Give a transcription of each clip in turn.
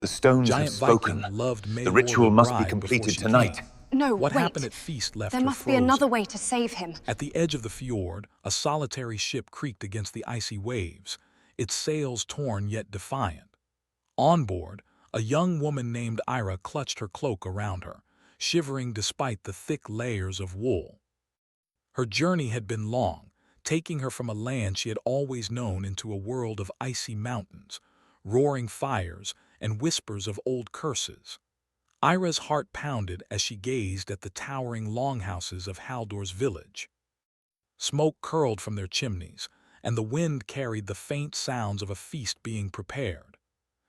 The stones have Giant Viking spoken. loved The Maylord ritual the must be bride before completed she tonight. came. No, What wait. happened at Feast left There her must be frozen. another way to save him. At the edge of the fjord, a solitary ship creaked against the icy waves, its sails torn yet defiant. On board, a young woman named Ira clutched her cloak around her, shivering despite the thick layers of wool. Her journey had been long, taking her from a land she had always known into a world of icy mountains, roaring fires, and whispers of old curses. Ira's heart pounded as she gazed at the towering longhouses of Haldor's village. Smoke curled from their chimneys, and the wind carried the faint sounds of a feast being prepared.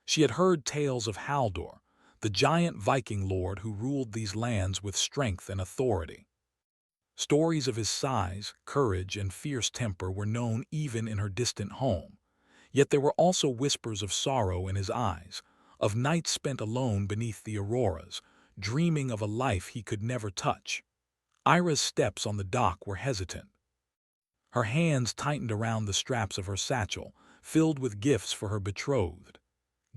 She had heard tales of Haldor, the giant Viking lord who ruled these lands with strength and authority. Stories of his size, courage, and fierce temper were known even in her distant home. Yet there were also whispers of sorrow in his eyes, of nights spent alone beneath the auroras, dreaming of a life he could never touch. Ira's steps on the dock were hesitant. Her hands tightened around the straps of her satchel, filled with gifts for her betrothed.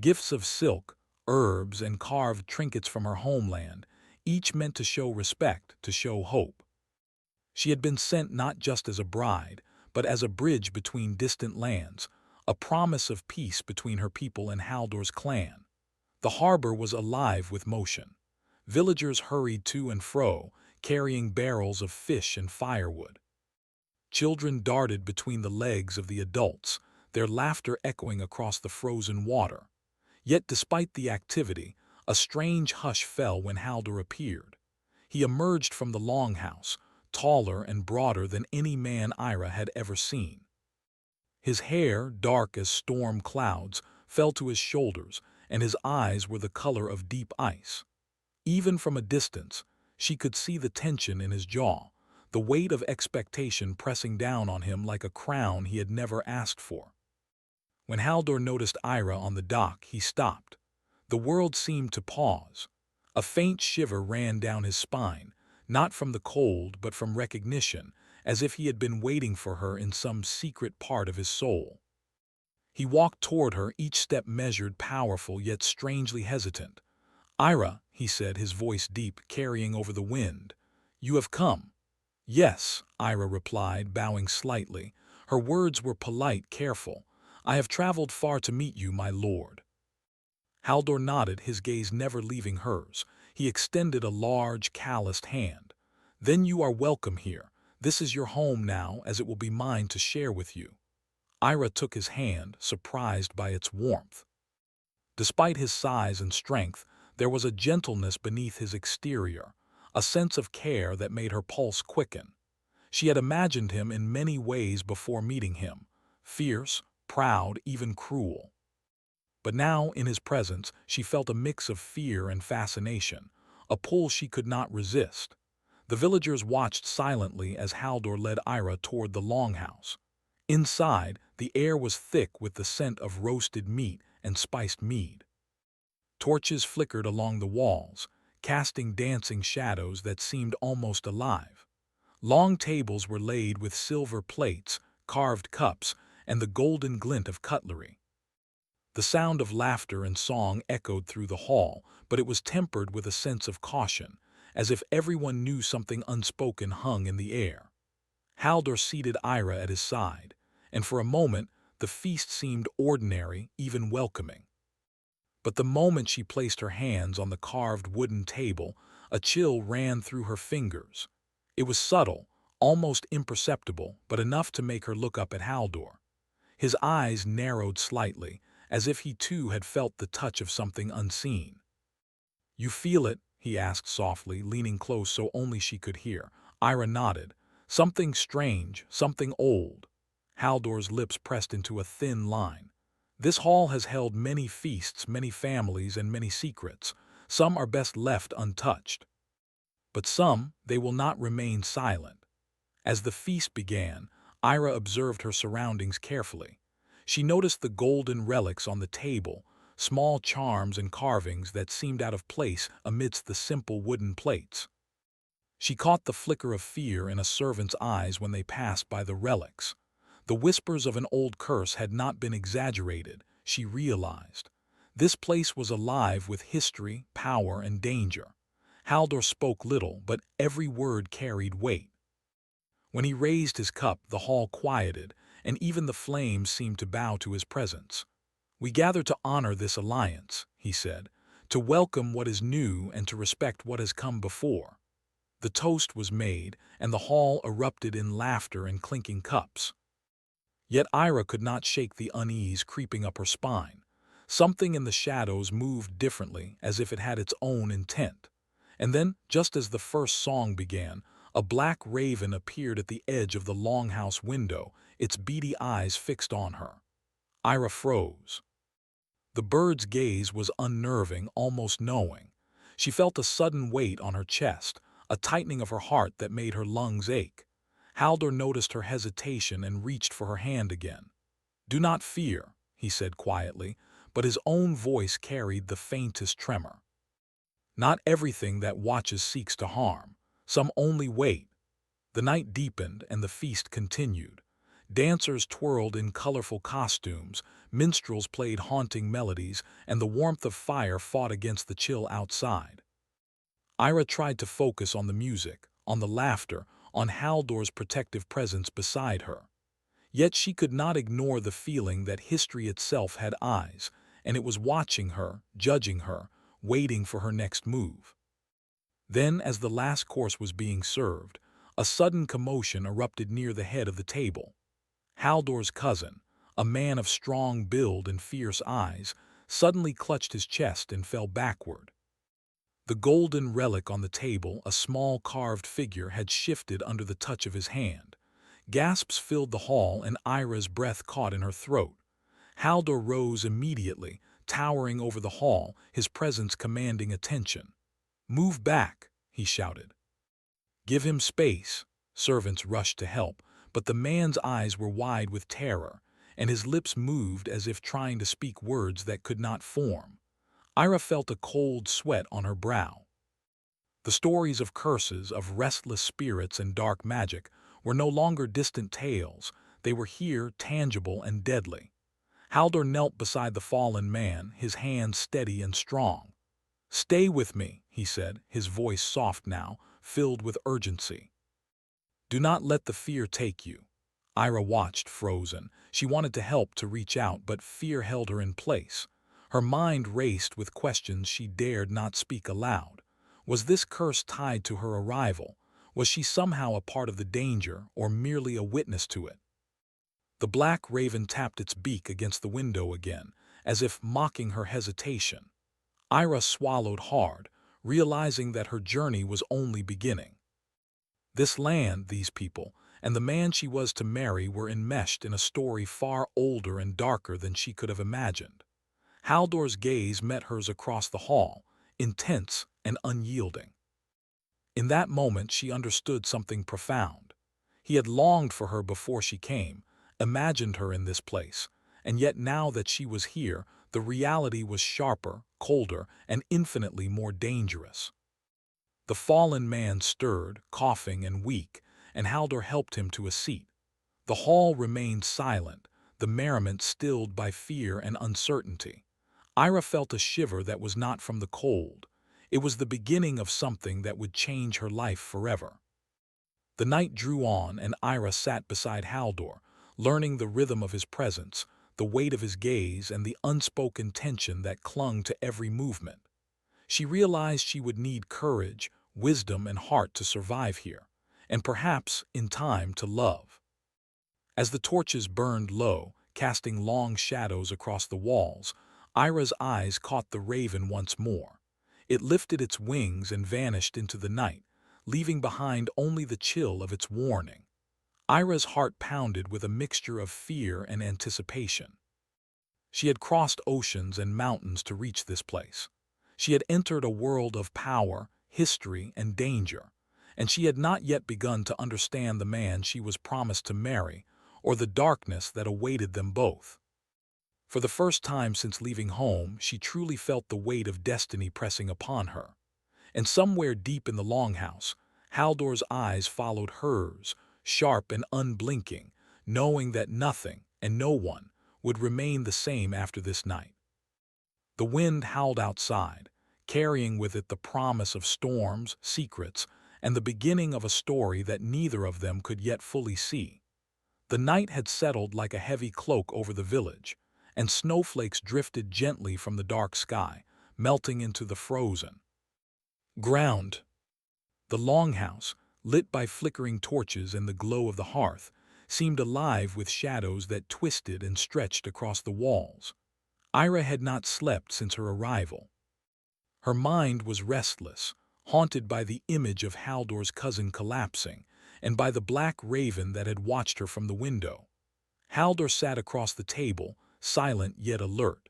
Gifts of silk, herbs, and carved trinkets from her homeland, each meant to show respect, to show hope. She had been sent not just as a bride, but as a bridge between distant lands, a promise of peace between her people and Haldor's clan. The harbor was alive with motion. Villagers hurried to and fro, carrying barrels of fish and firewood. Children darted between the legs of the adults, their laughter echoing across the frozen water. Yet despite the activity, a strange hush fell when Haldor appeared. He emerged from the longhouse, taller and broader than any man Ira had ever seen. His hair, dark as storm clouds, fell to his shoulders, and his eyes were the color of deep ice. Even from a distance, she could see the tension in his jaw, the weight of expectation pressing down on him like a crown he had never asked for. When Haldor noticed Ira on the dock, he stopped. The world seemed to pause. A faint shiver ran down his spine, not from the cold but from recognition, as if he had been waiting for her in some secret part of his soul. He walked toward her, each step measured, powerful, yet strangely hesitant. "Ira," he said, his voice deep, carrying over the wind. "You have come." "Yes," Ira replied, bowing slightly. Her words were polite, careful. "I have traveled far to meet you, my lord." Haldor nodded, his gaze never leaving hers. He extended a large, calloused hand. "Then you are welcome here. This is your home now, as it will be mine to share with you." Ira took his hand, surprised by its warmth. Despite his size and strength, there was a gentleness beneath his exterior, a sense of care that made her pulse quicken. She had imagined him in many ways before meeting him, fierce, proud, even cruel. But now, in his presence, she felt a mix of fear and fascination, a pull she could not resist. The villagers watched silently as Haldor led Ira toward the longhouse. Inside, the air was thick with the scent of roasted meat and spiced mead. Torches flickered along the walls, casting dancing shadows that seemed almost alive. Long tables were laid with silver plates, carved cups, and the golden glint of cutlery. The sound of laughter and song echoed through the hall, but it was tempered with a sense of caution, as if everyone knew something unspoken hung in the air. Haldor seated Ira at his side, and for a moment the feast seemed ordinary, even welcoming. But the moment she placed her hands on the carved wooden table, a chill ran through her fingers. It was subtle, almost imperceptible, but enough to make her look up at Haldor. His eyes narrowed slightly, as if he too had felt the touch of something unseen. "You feel it?" he asked softly, leaning close so only she could hear. Ira nodded. "Something strange, something old." Haldor's lips pressed into a thin line. "This hall has held many feasts, many families, and many secrets. Some are best left untouched. But some, they will not remain silent." As the feast began, Ira observed her surroundings carefully. She noticed the golden relics on the table, small charms and carvings that seemed out of place amidst the simple wooden plates. She caught the flicker of fear in a servant's eyes when they passed by the relics. The whispers of an old curse had not been exaggerated, she realized. This place was alive with history, power, and danger. Haldor spoke little, but every word carried weight. When he raised his cup, the hall quieted, and even the flames seemed to bow to his presence. "We gather to honor this alliance," he said, "to welcome what is new and to respect what has come before." The toast was made, and the hall erupted in laughter and clinking cups. Yet Ira could not shake the unease creeping up her spine. Something in the shadows moved differently, as if it had its own intent. And then, just as the first song began, a black raven appeared at the edge of the longhouse window, its beady eyes fixed on her. Ira froze. The bird's gaze was unnerving, almost knowing. She felt a sudden weight on her chest, a tightening of her heart that made her lungs ache. Haldor noticed her hesitation and reached for her hand again. "Do not fear," he said quietly, but his own voice carried the faintest tremor. "Not everything that watches seeks to harm. Some only wait." The night deepened and the feast continued. Dancers twirled in colorful costumes, minstrels played haunting melodies, and the warmth of fire fought against the chill outside. Ira tried to focus on the music, on the laughter, on Haldor's protective presence beside her. Yet she could not ignore the feeling that history itself had eyes, and it was watching her, judging her, waiting for her next move. Then, as the last course was being served, a sudden commotion erupted near the head of the table. Haldor's cousin, a man of strong build and fierce eyes, suddenly clutched his chest and fell backward. The golden relic on the table, a small carved figure, had shifted under the touch of his hand. Gasps filled the hall and Ira's breath caught in her throat. Haldor rose immediately, towering over the hall, his presence commanding attention. "Move back," he shouted. "Give him space." Servants rushed to help, but the man's eyes were wide with terror, and his lips moved as if trying to speak words that could not form. Ira felt a cold sweat on her brow. The stories of curses, of restless spirits and dark magic, were no longer distant tales. They were here, tangible and deadly. Haldor knelt beside the fallen man, his hands steady and strong. "Stay with me," he said, his voice soft now, filled with urgency. "Do not let the fear take you." Ira watched, frozen. She wanted to help, to reach out, but fear held her in place. Her mind raced with questions she dared not speak aloud. Was this curse tied to her arrival? Was she somehow a part of the danger, or merely a witness to it? The black raven tapped its beak against the window again, as if mocking her hesitation. Ira swallowed hard, realizing that her journey was only beginning. This land, these people, and the man she was to marry were enmeshed in a story far older and darker than she could have imagined. Haldor's gaze met hers across the hall, intense and unyielding. In that moment she understood something profound. He had longed for her before she came, imagined her in this place, and yet now that she was here, the reality was sharper, colder, and infinitely more dangerous. The fallen man stirred, coughing and weak, and Haldor helped him to a seat. The hall remained silent, the merriment stilled by fear and uncertainty. Ira felt a shiver that was not from the cold. It was the beginning of something that would change her life forever. The night drew on, and Ira sat beside Haldor, learning the rhythm of his presence, the weight of his gaze, and the unspoken tension that clung to every movement. She realized she would need courage, wisdom, and heart to survive here, and perhaps, in time, to love. As the torches burned low, casting long shadows across the walls, Ira's eyes caught the raven once more. It lifted its wings and vanished into the night, leaving behind only the chill of its warning. Ira's heart pounded with a mixture of fear and anticipation. She had crossed oceans and mountains to reach this place. She had entered a world of power, history, and danger, and she had not yet begun to understand the man she was promised to marry, or the darkness that awaited them both. For the first time since leaving home, she truly felt the weight of destiny pressing upon her. And somewhere deep in the longhouse, Haldor's eyes followed hers, sharp and unblinking, knowing that nothing and no one would remain the same after this night. The wind howled outside, carrying with it the promise of storms, secrets, and the beginning of a story that neither of them could yet fully see. The night had settled like a heavy cloak over the village, and snowflakes drifted gently from the dark sky, melting into the frozen ground. The longhouse, lit by flickering torches and the glow of the hearth, seemed alive with shadows that twisted and stretched across the walls. Ira had not slept since her arrival. Her mind was restless, haunted by the image of Haldor's cousin collapsing, and by the black raven that had watched her from the window. Haldor sat across the table, silent yet alert.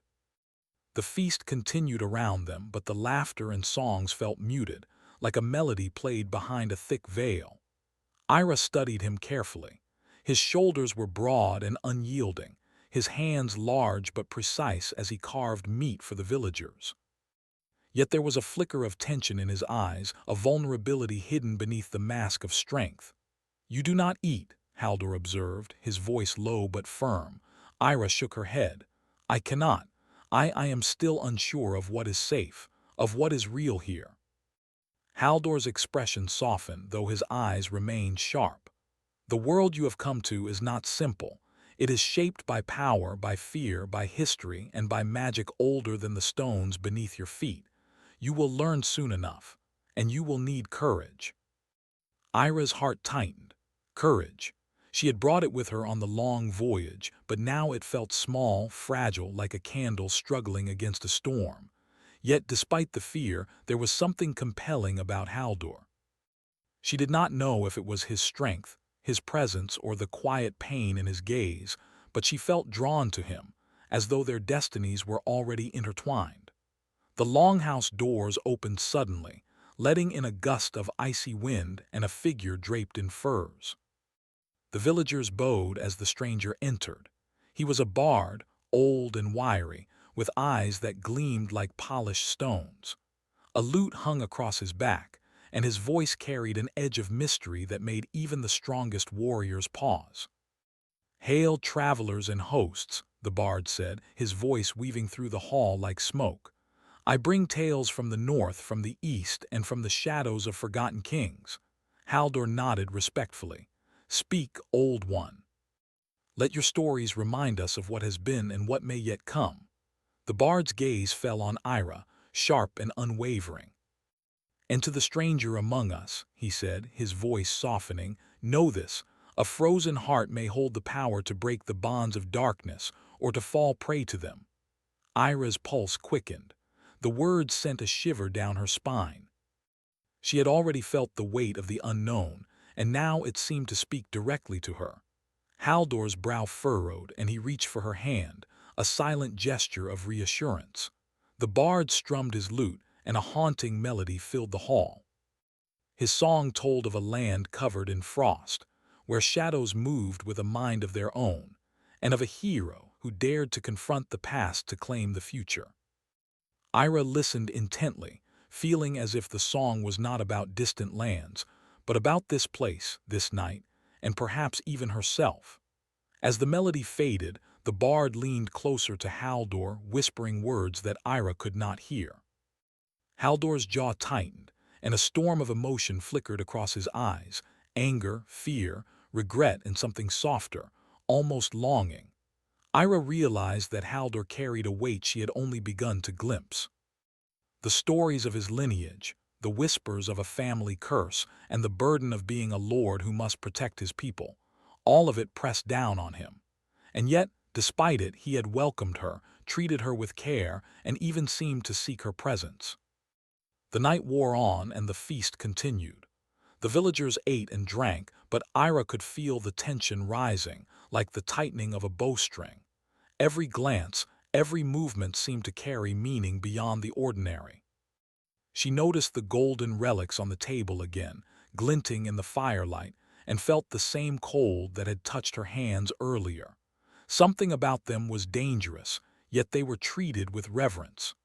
The feast continued around them, but the laughter and songs felt muted, like a melody played behind a thick veil. Ira studied him carefully. His shoulders were broad and unyielding, his hands large but precise as he carved meat for the villagers. Yet there was a flicker of tension in his eyes, a vulnerability hidden beneath the mask of strength. "You do not eat," Haldor observed, his voice low but firm. Ira shook her head. "I cannot. I am still unsure of what is safe, of what is real here." Haldor's expression softened, though his eyes remained sharp. "The world you have come to is not simple. It is shaped by power, by fear, by history, and by magic older than the stones beneath your feet. You will learn soon enough, and you will need courage." Ira's heart tightened. Courage. She had brought it with her on the long voyage, but now it felt small, fragile, like a candle struggling against a storm. Yet, despite the fear, there was something compelling about Haldor. She did not know if it was his strength, his presence, or the quiet pain in his gaze, but she felt drawn to him, as though their destinies were already intertwined. The longhouse doors opened suddenly, letting in a gust of icy wind and a figure draped in furs. The villagers bowed as the stranger entered. He was a bard, old and wiry, with eyes that gleamed like polished stones. A lute hung across his back, and his voice carried an edge of mystery that made even the strongest warriors pause. "Hail, travelers and hosts," the bard said, his voice weaving through the hall like smoke. "I bring tales from the north, from the east, and from the shadows of forgotten kings." Haldor nodded respectfully. "Speak, old one. Let your stories remind us of what has been and what may yet come." The bard's gaze fell on Ira, sharp and unwavering. "And to the stranger among us," he said, his voice softening, "know this: a frozen heart may hold the power to break the bonds of darkness or to fall prey to them." Ira's pulse quickened. The words sent a shiver down her spine. She had already felt the weight of the unknown, and now it seemed to speak directly to her. Haldor's brow furrowed, and he reached for her hand, a silent gesture of reassurance. The bard strummed his lute, and a haunting melody filled the hall. His song told of a land covered in frost, where shadows moved with a mind of their own, and of a hero who dared to confront the past to claim the future. Ira listened intently, feeling as if the song was not about distant lands, but about this place, this night, and perhaps even herself. As the melody faded, the bard leaned closer to Haldor, whispering words that Ira could not hear. Haldor's jaw tightened, and a storm of emotion flickered across his eyes: anger, fear, regret, and something softer, almost longing. Ira realized that Haldor carried a weight she had only begun to glimpse. The stories of his lineage, the whispers of a family curse, and the burden of being a lord who must protect his people, all of it pressed down on him. And yet, despite it, he had welcomed her, treated her with care, and even seemed to seek her presence. The night wore on, and the feast continued. The villagers ate and drank, but Ira could feel the tension rising, like the tightening of a bowstring. Every glance, every movement seemed to carry meaning beyond the ordinary. She noticed the golden relics on the table again, glinting in the firelight, and felt the same cold that had touched her hands earlier. Something about them was dangerous, yet they were treated with reverence.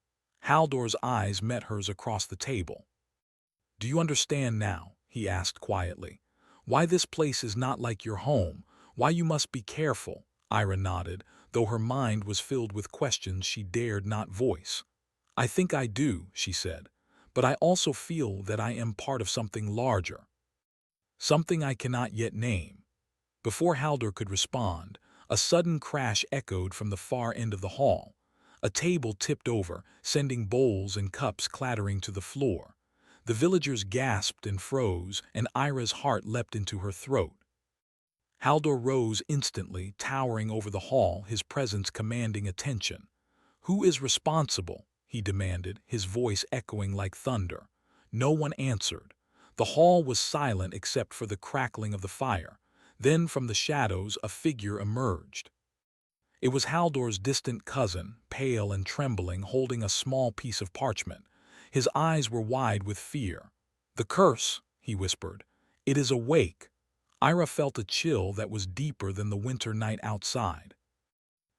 Haldor's eyes met hers across the table. "Do you understand now?" he asked quietly. "Why this place is not like your home, why you must be careful?" Ira nodded, though her mind was filled with questions she dared not voice. I think I do, she said, but I also feel that I am part of something larger, something I cannot yet name. Before Haldor could respond, a sudden crash echoed from the far end of the hall. A table tipped over, sending bowls and cups clattering to the floor. The villagers gasped and froze, and Ira's heart leapt into her throat. Haldor rose instantly, towering over the hall, his presence commanding attention. "Who is responsible?" he demanded, his voice echoing like thunder. No one answered. The hall was silent except for the crackling of the fire. Then from the shadows a figure emerged. It was Haldor's distant cousin, pale and trembling, holding a small piece of parchment. His eyes were wide with fear. "The curse," he whispered. "It is awake." Ira felt a chill that was deeper than the winter night outside.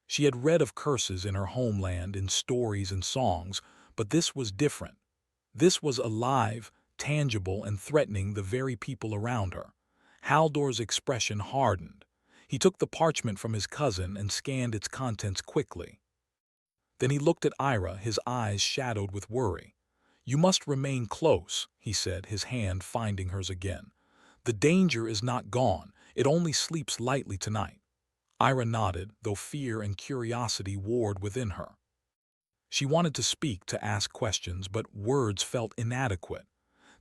She had read of curses in her homeland in stories and songs, but this was different. This was alive, tangible, and threatening the very people around her. Haldor's expression hardened. He took the parchment from his cousin and scanned its contents quickly. Then he looked at Ira, his eyes shadowed with worry. "You must remain close," he said, his hand finding hers again. "The danger is not gone, it only sleeps lightly tonight." Ira nodded, though fear and curiosity warred within her. She wanted to speak, to ask questions, but words felt inadequate.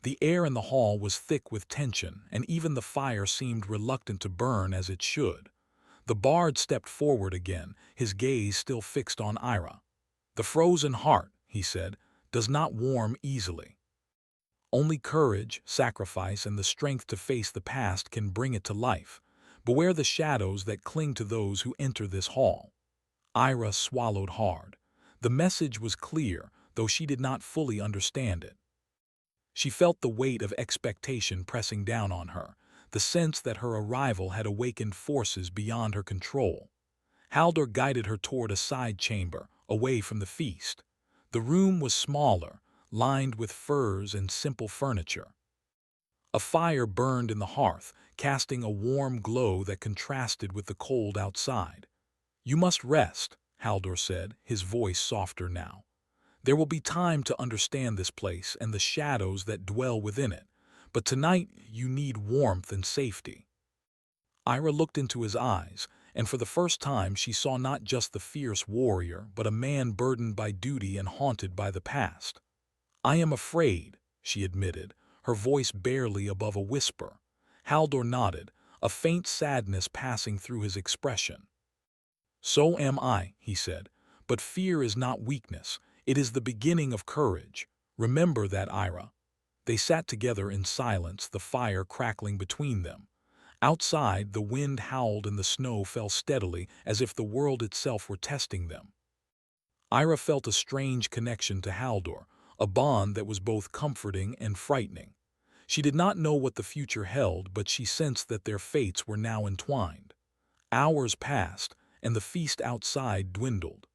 The air in the hall was thick with tension, and even the fire seemed reluctant to burn as it should. The bard stepped forward again, his gaze still fixed on Ira. "The frozen heart," he said, "does not warm easily. Only courage, sacrifice, and the strength to face the past can bring it to life. Beware the shadows that cling to those who enter this hall." Ira swallowed hard. The message was clear, though she did not fully understand it. She felt the weight of expectation pressing down on her, the sense that her arrival had awakened forces beyond her control. Haldor guided her toward a side chamber, away from the feast. The room was smaller, lined with furs and simple furniture. A fire burned in the hearth, casting a warm glow that contrasted with the cold outside. "You must rest," Haldor said, his voice softer now. "There will be time to understand this place and the shadows that dwell within it, but tonight you need warmth and safety." Ira looked into his eyes, and for the first time she saw not just the fierce warrior, but a man burdened by duty and haunted by the past. "I am afraid," she admitted, her voice barely above a whisper. Haldor nodded, a faint sadness passing through his expression. "So am I," he said, "but fear is not weakness. It is the beginning of courage. Remember that, Ira." They sat together in silence, the fire crackling between them. Outside, the wind howled and the snow fell steadily, as if the world itself were testing them. Ira felt a strange connection to Haldor, a bond that was both comforting and frightening. She did not know what the future held, but she sensed that their fates were now entwined. Hours passed, and the feast outside dwindled.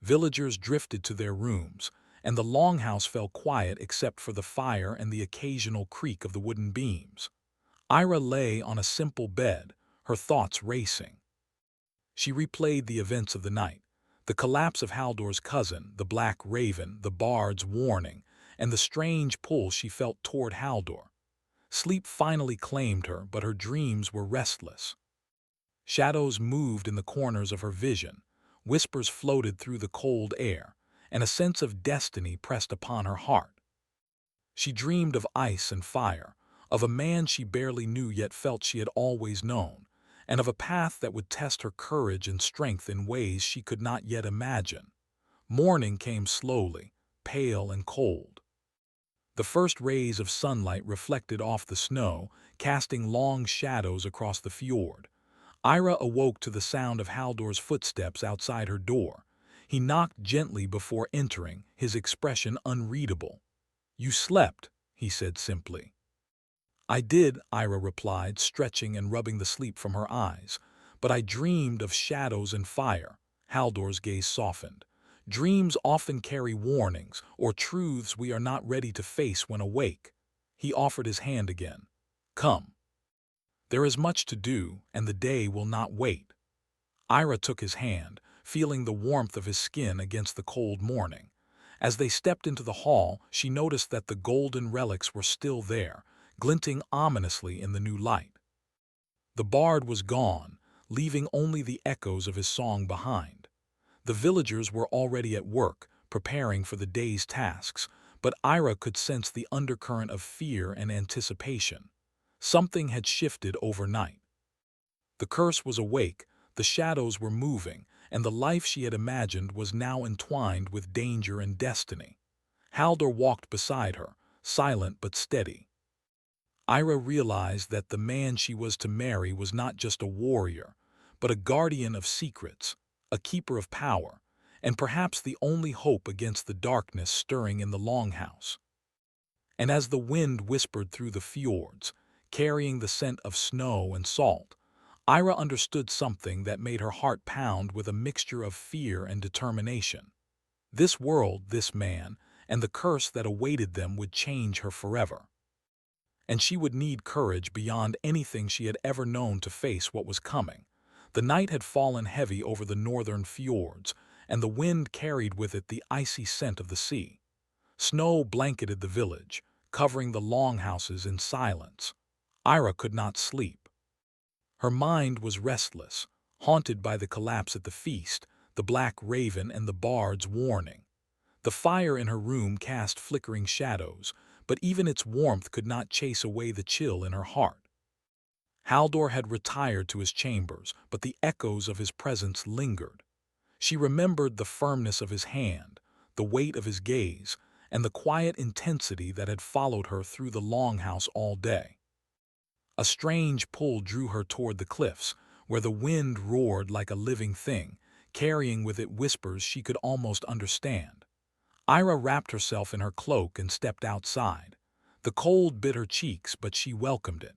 Villagers drifted to their rooms, and the longhouse fell quiet except for the fire and the occasional creak of the wooden beams. Ira lay on a simple bed, her thoughts racing. She replayed the events of the night, the collapse of Haldor's cousin, the black raven, the bard's warning, and the strange pull she felt toward Haldor. Sleep finally claimed her, but her dreams were restless. Shadows moved in the corners of her vision, whispers floated through the cold air, and a sense of destiny pressed upon her heart. She dreamed of ice and fire, of a man she barely knew yet felt she had always known, and of a path that would test her courage and strength in ways she could not yet imagine. Morning came slowly, pale and cold. The first rays of sunlight reflected off the snow, casting long shadows across the fjord. Ira awoke to the sound of Haldor's footsteps outside her door. He knocked gently before entering, his expression unreadable. "You slept," he said simply. "I did," Ira replied, stretching and rubbing the sleep from her eyes. "But I dreamed of shadows and fire." Haldor's gaze softened. "Dreams often carry warnings, or truths we are not ready to face when awake." He offered his hand again. "Come. There is much to do, and the day will not wait." Ira took his hand, feeling the warmth of his skin against the cold morning. As they stepped into the hall, she noticed that the golden relics were still there, glinting ominously in the new light. The bard was gone, leaving only the echoes of his song behind. The villagers were already at work, preparing for the day's tasks, but Ira could sense the undercurrent of fear and anticipation. Something had shifted overnight. The curse was awake, the shadows were moving, and the life she had imagined was now entwined with danger and destiny. Haldor walked beside her, silent but steady. Ira realized that the man she was to marry was not just a warrior, but a guardian of secrets, a keeper of power, and perhaps the only hope against the darkness stirring in the longhouse. And as the wind whispered through the fjords, carrying the scent of snow and salt, Ira understood something that made her heart pound with a mixture of fear and determination. This world, this man, and the curse that awaited them would change her forever. And she would need courage beyond anything she had ever known to face what was coming. The night had fallen heavy over the northern fjords, and the wind carried with it the icy scent of the sea. Snow blanketed the village, covering the longhouses in silence. Ira could not sleep. Her mind was restless, haunted by the collapse at the feast, the black raven and the bard's warning. The fire in her room cast flickering shadows, but even its warmth could not chase away the chill in her heart. Haldor had retired to his chambers, but the echoes of his presence lingered. She remembered the firmness of his hand, the weight of his gaze, and the quiet intensity that had followed her through the longhouse all day. A strange pull drew her toward the cliffs, where the wind roared like a living thing, carrying with it whispers she could almost understand. Ira wrapped herself in her cloak and stepped outside. The cold bit her cheeks, but she welcomed it.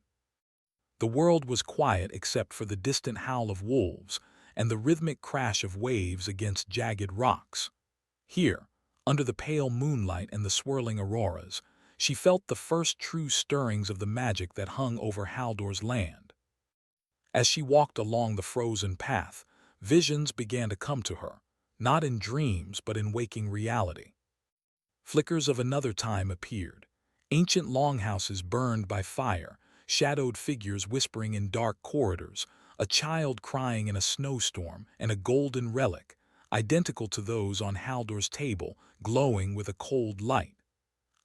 The world was quiet except for the distant howl of wolves and the rhythmic crash of waves against jagged rocks. Here, under the pale moonlight and the swirling auroras, she felt the first true stirrings of the magic that hung over Haldor's land. As she walked along the frozen path, visions began to come to her, not in dreams but in waking reality. Flickers of another time appeared. Ancient longhouses burned by fire, shadowed figures whispering in dark corridors, a child crying in a snowstorm, and a golden relic, identical to those on Haldor's table, glowing with a cold light.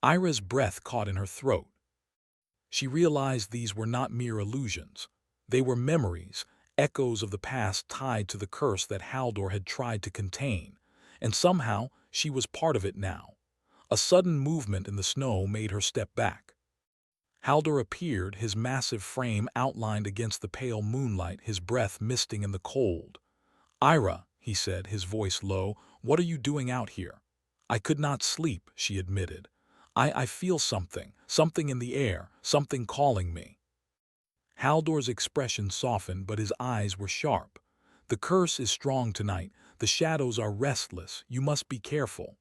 Ira's breath caught in her throat. She realized these were not mere illusions. They were memories, echoes of the past tied to the curse that Haldor had tried to contain, and somehow she was part of it now. A sudden movement in the snow made her step back. Haldor appeared, his massive frame outlined against the pale moonlight, his breath misting in the cold. "Ira," he said, his voice low, "what are you doing out here?" "I could not sleep," she admitted. I feel something in the air, something calling me." Haldor's expression softened, but his eyes were sharp. "The curse is strong tonight. The shadows are restless. You must be careful."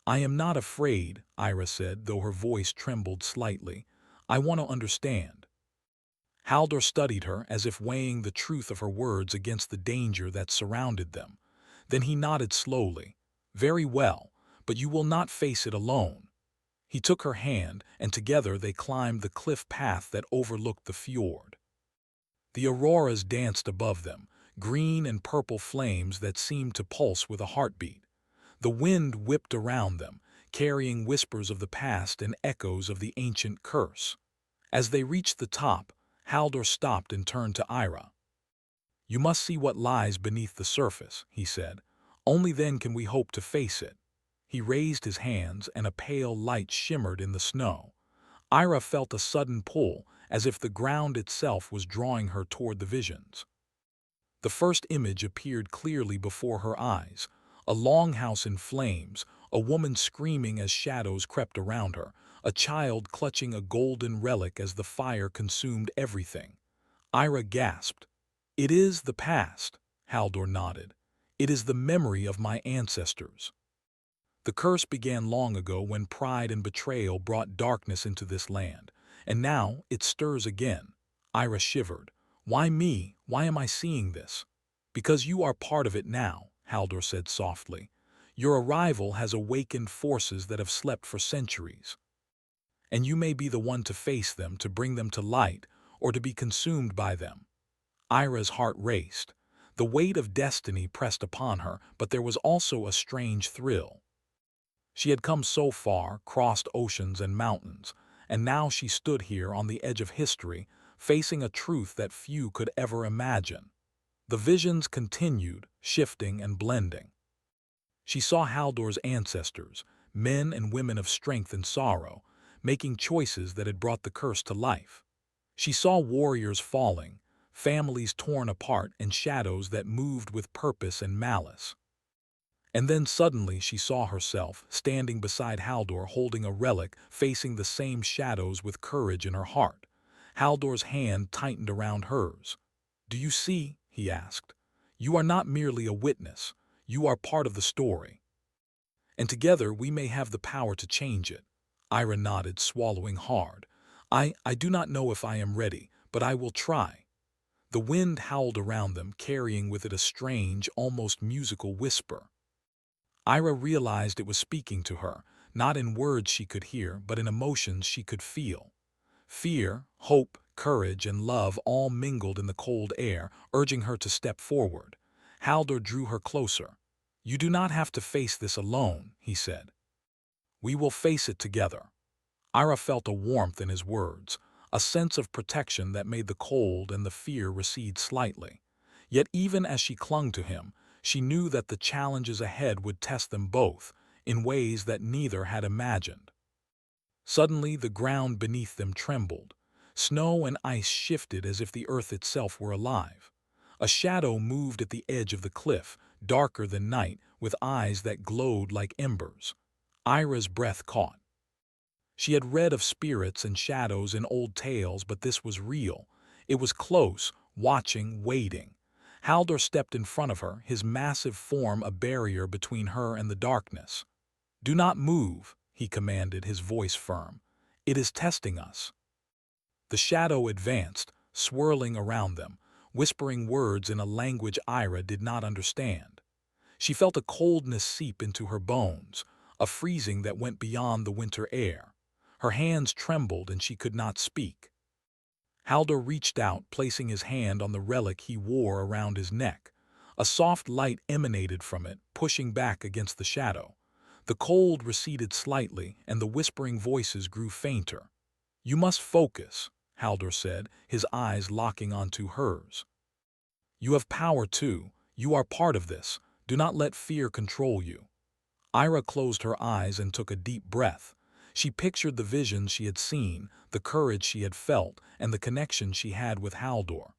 "I am not afraid," Ira said, though her voice trembled slightly. "I want to understand." Haldor studied her, as if weighing the truth of her words against the danger that surrounded them. Then he nodded slowly. "Very well, but you will not face it alone." He took her hand, and together they climbed the cliff path that overlooked the fjord. The auroras danced above them, green and purple flames that seemed to pulse with a heartbeat. The wind whipped around them, carrying whispers of the past and echoes of the ancient curse. As they reached the top, Haldor stopped and turned to Ira. "You must see what lies beneath the surface," he said. "Only then can we hope to face it." He raised his hands, and a pale light shimmered in the snow. Ira felt a sudden pull, as if the ground itself was drawing her toward the visions. The first image appeared clearly before her eyes, a longhouse in flames, a woman screaming as shadows crept around her, a child clutching a golden relic as the fire consumed everything. Ira gasped. "It is the past," Haldor nodded. "It is the memory of my ancestors. The curse began long ago when pride and betrayal brought darkness into this land, and now it stirs again." Ira shivered. "Why me? Why am I seeing this?" "Because you are part of it now," Haldor said softly. Your arrival has awakened forces that have slept for centuries, and you may be the one to face them, to bring them to light, or to be consumed by them." Ira's heart raced. The weight of destiny pressed upon her, but there was also a strange thrill. She had come so far, crossed oceans and mountains, and now she stood here on the edge of history, facing a truth that few could ever imagine. The visions continued, shifting and blending. She saw Haldor's ancestors, men and women of strength and sorrow, making choices that had brought the curse to life. She saw warriors falling, families torn apart, and shadows that moved with purpose and malice. And then suddenly she saw herself, standing beside Haldor, holding a relic, facing the same shadows with courage in her heart. Haldor's hand tightened around hers. "Do you see?" he asked. "You are not merely a witness. You are part of the story. And together we may have the power to change it." Ira nodded, swallowing hard. I do not know if I am ready, but I will try." The wind howled around them, carrying with it a strange, almost musical whisper. Ira realized it was speaking to her, not in words she could hear, but in emotions she could feel. Fear, hope, courage, and love all mingled in the cold air, urging her to step forward. Haldor drew her closer. "You do not have to face this alone," he said. "We will face it together." Ira felt a warmth in his words, a sense of protection that made the cold and the fear recede slightly. Yet even as she clung to him, she knew that the challenges ahead would test them both, in ways that neither had imagined. Suddenly the ground beneath them trembled. Snow and ice shifted as if the earth itself were alive. A shadow moved at the edge of the cliff, darker than night, with eyes that glowed like embers. Ira's breath caught. She had read of spirits and shadows in old tales, but this was real. It was close, watching, waiting. Haldor stepped in front of her, his massive form a barrier between her and the darkness. "Do not move," he commanded, his voice firm. "It is testing us." The shadow advanced, swirling around them, whispering words in a language Ira did not understand. She felt a coldness seep into her bones, a freezing that went beyond the winter air. Her hands trembled and she could not speak. Haldor reached out, placing his hand on the relic he wore around his neck. A soft light emanated from it, pushing back against the shadow. The cold receded slightly, and the whispering voices grew fainter. "You must focus," Haldor said, his eyes locking onto hers. "You have power too. You are part of this. Do not let fear control you." Ira closed her eyes and took a deep breath. She pictured the visions she had seen, the courage she had felt, and the connection she had with Haldor.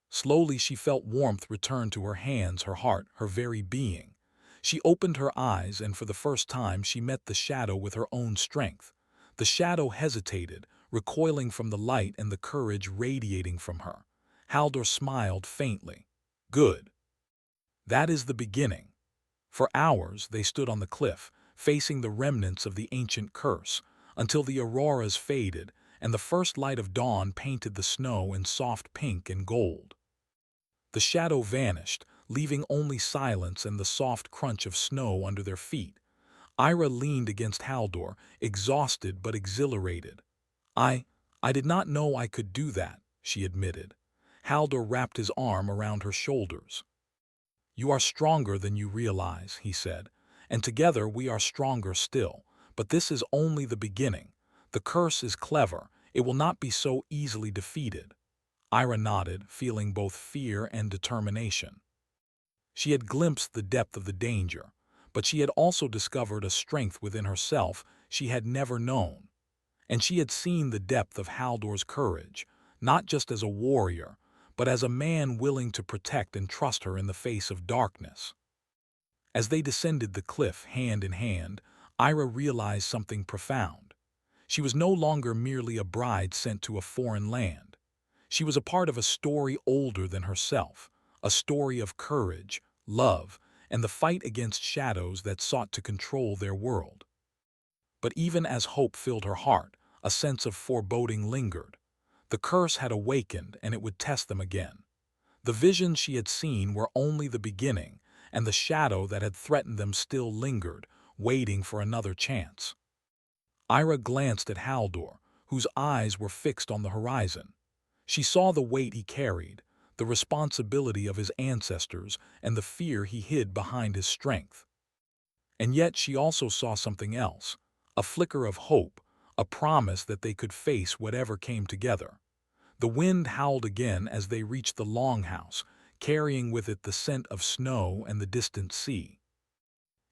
Slowly she felt warmth return to her hands, her heart, her very being. She opened her eyes, and for the first time she met the shadow with her own strength. The shadow hesitated, recoiling from the light and the courage radiating from her. Haldor smiled faintly. "Good. That is the beginning." For hours they stood on the cliff, facing the remnants of the ancient curse, until the auroras faded and the first light of dawn painted the snow in soft pink and gold. The shadow vanished, leaving only silence and the soft crunch of snow under their feet. Ira leaned against Haldor, exhausted but exhilarated. I did not know I could do that," she admitted. Haldor wrapped his arm around her shoulders. "You are stronger than you realize," he said, "and together we are stronger still. But this is only the beginning. The curse is clever. It will not be so easily defeated." Ira nodded, feeling both fear and determination. She had glimpsed the depth of the danger, but she had also discovered a strength within herself she had never known. And she had seen the depth of Haldor's courage, not just as a warrior, but as a man willing to protect and trust her in the face of darkness. As they descended the cliff hand in hand, Ira realized something profound. She was no longer merely a bride sent to a foreign land. She was a part of a story older than herself, a story of courage, love, and the fight against shadows that sought to control their world. But even as hope filled her heart, a sense of foreboding lingered. The curse had awakened, and it would test them again. The visions she had seen were only the beginning, and the shadow that had threatened them still lingered, waiting for another chance. Ira glanced at Haldor, whose eyes were fixed on the horizon. She saw the weight he carried, the responsibility of his ancestors, and the fear he hid behind his strength. And yet she also saw something else, a flicker of hope, a promise that they could face whatever came together. The wind howled again as they reached the longhouse, carrying with it the scent of snow and the distant sea.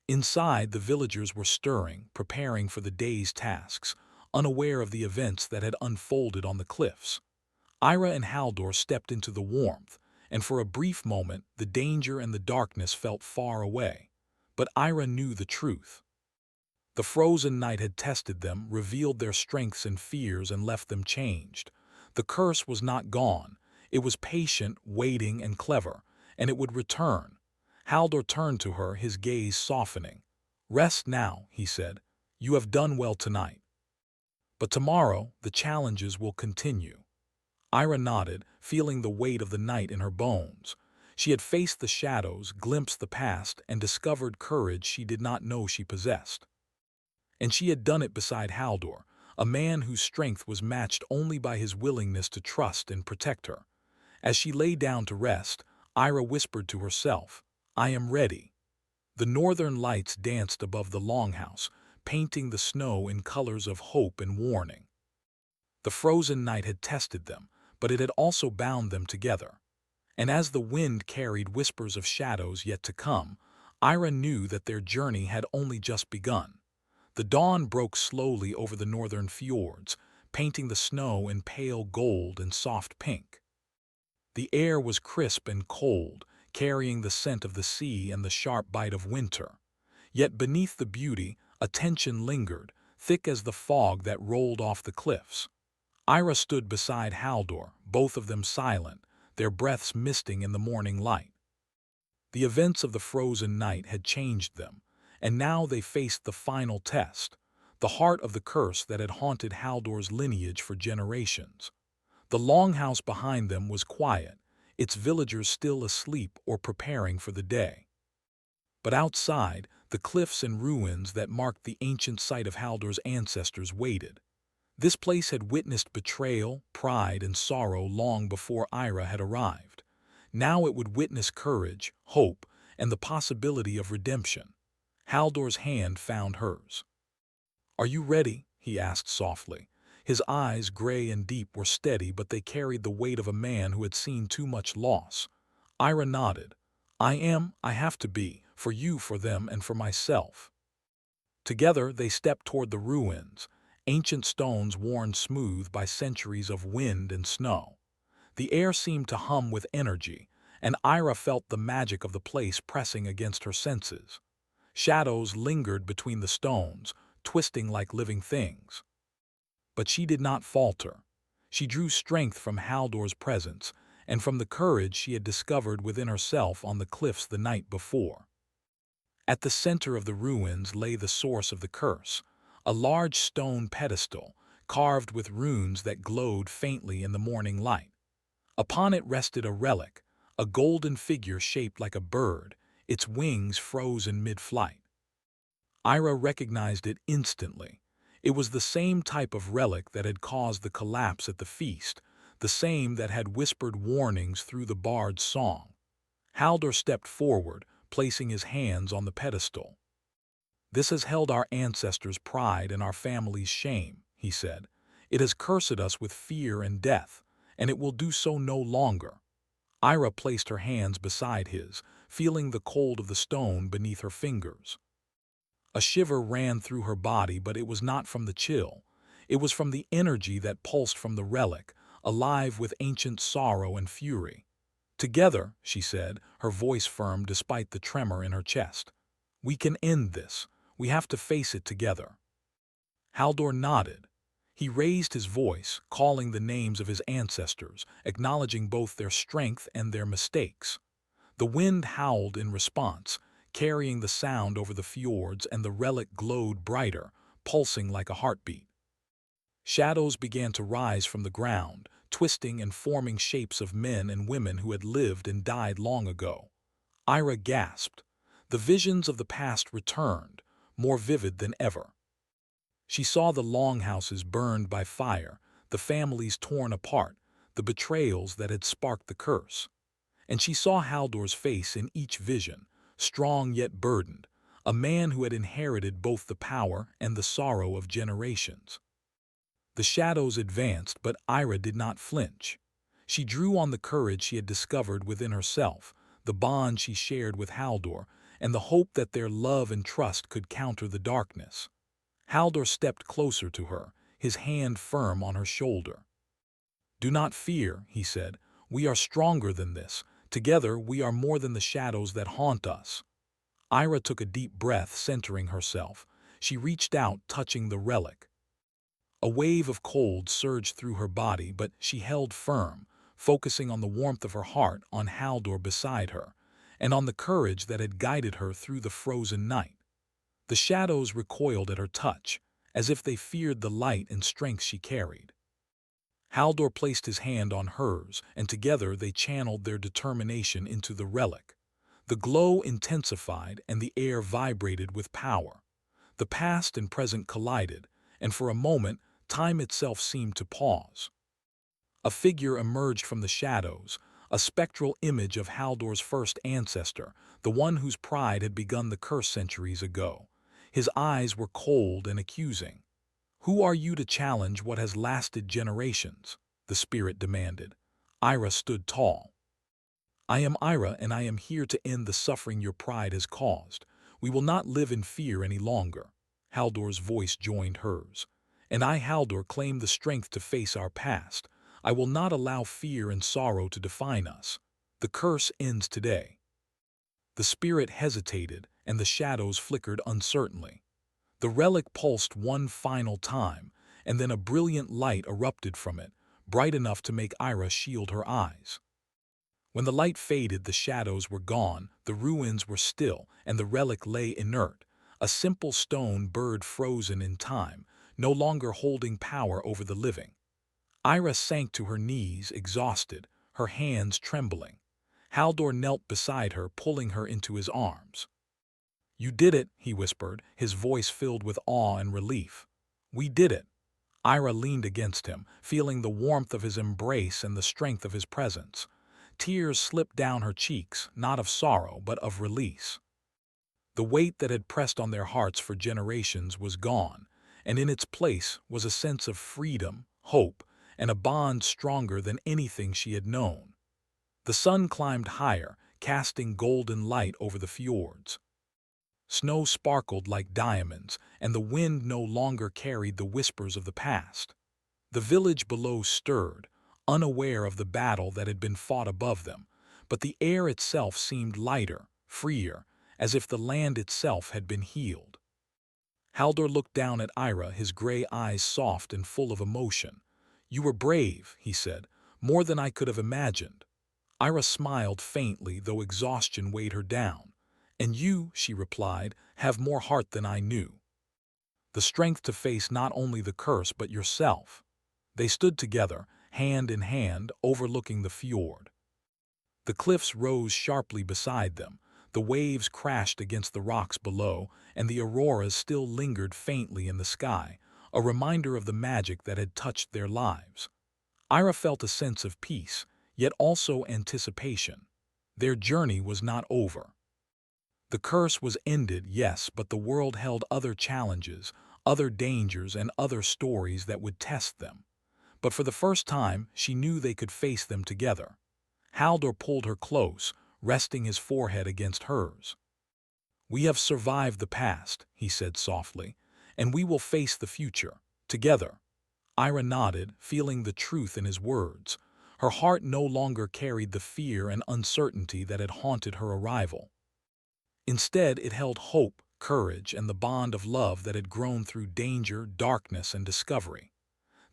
Inside, the villagers were stirring, preparing for the day's tasks, unaware of the events that had unfolded on the cliffs. Ira and Haldor stepped into the warmth, and for a brief moment the danger and the darkness felt far away. But Ira knew the truth. The frozen night had tested them, revealed their strengths and fears, and left them changed. The curse was not gone. It was patient, waiting, and clever, and it would return. Haldor turned to her, his gaze softening. "Rest now," he said. "You have done well tonight. But tomorrow the challenges will continue." Ira nodded, feeling the weight of the night in her bones. She had faced the shadows, glimpsed the past, and discovered courage she did not know she possessed. And she had done it beside Haldor, a man whose strength was matched only by his willingness to trust and protect her. As she lay down to rest, Ira whispered to herself, "I am ready." The northern lights danced above the longhouse, painting the snow in colors of hope and warning. The frozen night had tested them, but it had also bound them together. And as the wind carried whispers of shadows yet to come, Ira knew that their journey had only just begun. The dawn broke slowly over the northern fjords, painting the snow in pale gold and soft pink. The air was crisp and cold, carrying the scent of the sea and the sharp bite of winter. Yet beneath the beauty, a tension lingered, thick as the fog that rolled off the cliffs. Ira stood beside Haldor, both of them silent, their breaths misting in the morning light. The events of the frozen night had changed them, and now they faced the final test, the heart of the curse that had haunted Haldor's lineage for generations. The longhouse behind them was quiet, its villagers still asleep or preparing for the day. But outside, the cliffs and ruins that marked the ancient site of Haldor's ancestors waited. This place had witnessed betrayal, pride, and sorrow long before Ira had arrived. Now it would witness courage, hope, and the possibility of redemption. Haldor's hand found hers. "Are you ready?" he asked softly. His eyes, gray and deep, were steady, but they carried the weight of a man who had seen too much loss. Ira nodded. "I am, I have to be, for you, for them, and for myself." Together they stepped toward the ruins, ancient stones worn smooth by centuries of wind and snow. The air seemed to hum with energy, and Ira felt the magic of the place pressing against her senses. Shadows lingered between the stones, twisting like living things. But she did not falter. She drew strength from Haldor's presence and from the courage she had discovered within herself on the cliffs the night before. At the center of the ruins lay the source of the curse, a large stone pedestal, carved with runes that glowed faintly in the morning light. Upon it rested a relic, a golden figure shaped like a bird, its wings froze in mid-flight. Ira recognized it instantly. It was the same type of relic that had caused the collapse at the feast, the same that had whispered warnings through the bard's song. Haldor stepped forward, placing his hands on the pedestal. "This has held our ancestors' pride and our family's shame," he said. "It has cursed us with fear and death, and it will do so no longer." Ira placed her hands beside his, feeling the cold of the stone beneath her fingers. A shiver ran through her body, but it was not from the chill. It was from the energy that pulsed from the relic, alive with ancient sorrow and fury. "Together," she said, her voice firm despite the tremor in her chest. "We can end this. We have to face it together." Haldor nodded. He raised his voice, calling the names of his ancestors, acknowledging both their strength and their mistakes. The wind howled in response, carrying the sound over the fjords, and the relic glowed brighter, pulsing like a heartbeat. Shadows began to rise from the ground, twisting and forming shapes of men and women who had lived and died long ago. Ira gasped. The visions of the past returned, more vivid than ever. She saw the longhouses burned by fire, the families torn apart, the betrayals that had sparked the curse. And she saw Haldor's face in each vision, strong yet burdened, a man who had inherited both the power and the sorrow of generations. The shadows advanced, but Ira did not flinch. She drew on the courage she had discovered within herself, the bond she shared with Haldor, and the hope that their love and trust could counter the darkness. Haldor stepped closer to her, his hand firm on her shoulder. "Do not fear," he said. "We are stronger than this. Together we are more than the shadows that haunt us." Ira took a deep breath, centering herself. She reached out, touching the relic. A wave of cold surged through her body, but she held firm, focusing on the warmth of her heart, on Haldor beside her, and on the courage that had guided her through the frozen night. The shadows recoiled at her touch, as if they feared the light and strength she carried. Haldor placed his hand on hers, and together they channeled their determination into the relic. The glow intensified, and the air vibrated with power. The past and present collided, and for a moment, time itself seemed to pause. A figure emerged from the shadows, a spectral image of Haldor's first ancestor, the one whose pride had begun the curse centuries ago. His eyes were cold and accusing. "Who are you to challenge what has lasted generations?" the spirit demanded. Ira stood tall. "I am Ira, and I am here to end the suffering your pride has caused. We will not live in fear any longer." Haldor's voice joined hers. "And I, Haldor, claim the strength to face our past. I will not allow fear and sorrow to define us. The curse ends today." The spirit hesitated, and the shadows flickered uncertainly. The relic pulsed one final time, and then a brilliant light erupted from it, bright enough to make Ira shield her eyes. When the light faded, the shadows were gone, the ruins were still, and the relic lay inert, a simple stone bird frozen in time, no longer holding power over the living. Ira sank to her knees, exhausted, her hands trembling. Haldor knelt beside her, pulling her into his arms. "You did it," he whispered, his voice filled with awe and relief. "We did it." Ira leaned against him, feeling the warmth of his embrace and the strength of his presence. Tears slipped down her cheeks, not of sorrow, but of release. The weight that had pressed on their hearts for generations was gone, and in its place was a sense of freedom, hope, and a bond stronger than anything she had known. The sun climbed higher, casting golden light over the fjords. Snow sparkled like diamonds, and the wind no longer carried the whispers of the past. The village below stirred, unaware of the battle that had been fought above them, but the air itself seemed lighter, freer, as if the land itself had been healed. Haldor looked down at Ira, his gray eyes soft and full of emotion. "You were brave," he said, "more than I could have imagined." Ira smiled faintly, though exhaustion weighed her down. "And you," she replied, "have more heart than I knew. The strength to face not only the curse but yourself." They stood together, hand in hand, overlooking the fjord. The cliffs rose sharply beside them, the waves crashed against the rocks below, and the auroras still lingered faintly in the sky, a reminder of the magic that had touched their lives. Ira felt a sense of peace, yet also anticipation. Their journey was not over. The curse was ended, yes, but the world held other challenges, other dangers, and other stories that would test them. But for the first time, she knew they could face them together. Haldor pulled her close, resting his forehead against hers. "We have survived the past," he said softly, "and we will face the future, together." Ira nodded, feeling the truth in his words. Her heart no longer carried the fear and uncertainty that had haunted her arrival. Instead, it held hope, courage, and the bond of love that had grown through danger, darkness, and discovery.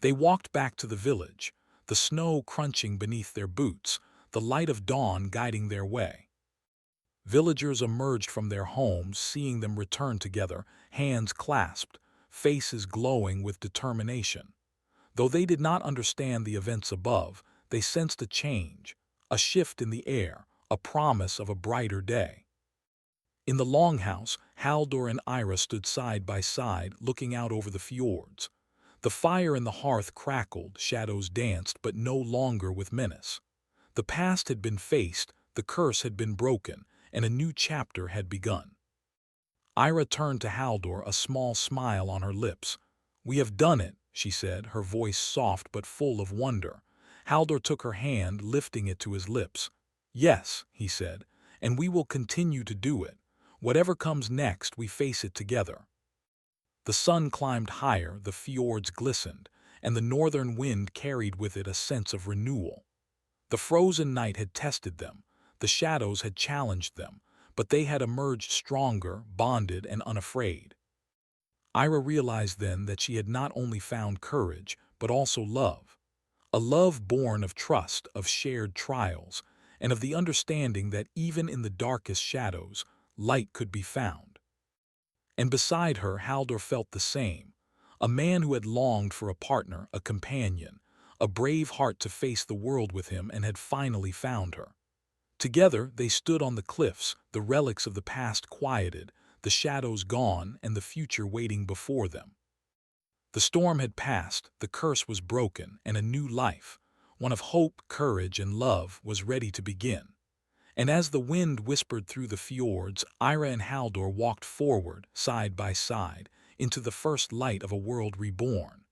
They walked back to the village, the snow crunching beneath their boots, the light of dawn guiding their way. Villagers emerged from their homes, seeing them return together, hands clasped, faces glowing with determination. Though they did not understand the events above, they sensed a change, a shift in the air, a promise of a brighter day. In the longhouse, Haldor and Ira stood side by side, looking out over the fjords. The fire in the hearth crackled, shadows danced, but no longer with menace. The past had been faced, the curse had been broken, and a new chapter had begun. Ira turned to Haldor, a small smile on her lips. "We have done it," she said, her voice soft but full of wonder. Haldor took her hand, lifting it to his lips. "Yes," he said, "and we will continue to do it. Whatever comes next, we face it together." The sun climbed higher, the fjords glistened, and the northern wind carried with it a sense of renewal. The frozen night had tested them, the shadows had challenged them, but they had emerged stronger, bonded, and unafraid. Ira realized then that she had not only found courage, but also love. A love born of trust, of shared trials, and of the understanding that even in the darkest shadows, light could be found. And beside her, Haldor felt the same. A man who had longed for a partner, a companion, a brave heart to face the world with him, and had finally found her. Together they stood on the cliffs, the relics of the past quieted, the shadows gone, and the future waiting before them. The storm had passed, the curse was broken, and a new life, one of hope, courage, and love, was ready to begin. And as the wind whispered through the fjords, Ira and Haldor walked forward, side by side, into the first light of a world reborn.